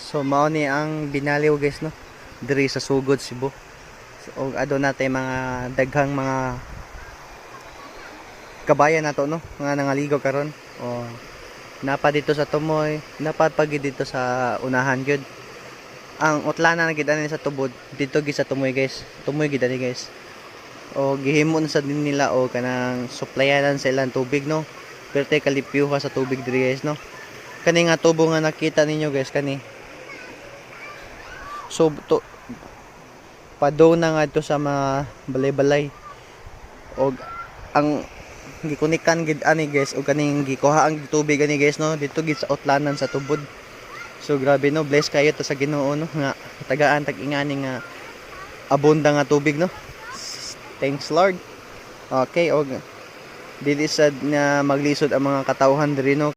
So mao ni ang binaliw guys no, diri sa Sugod, Cebu. So adto natay mga daghang mga kabayan nato no, mga nangaligaw karon. O napa dito sa Tumoy, napa pagi dito sa unahan gyud. Ang utlanan na gid ani sa tubod dito gid sa Tumoy guys. Tumoy gid ani guys. O gihimo na sa din nila o kanang suplayanan sa ilang tubig no. Pero tay kalipyuha sa tubig diri guys no. Kani nga tubo nga nakita ninyo guys kani. So to padaw na nga ito sa mga balay-balay. O ang gikunikan gid ani guys o kaning gikuha ang tubig ani guys no dito gid sa utlanan sa tubod. So grabe no, bless kayo to sa Ginoo no nga tagaan tag-ingani nga abunda nga tubig no. Thanks Lord. Okay, og dili sad na maglisod ang mga katawhan diri no.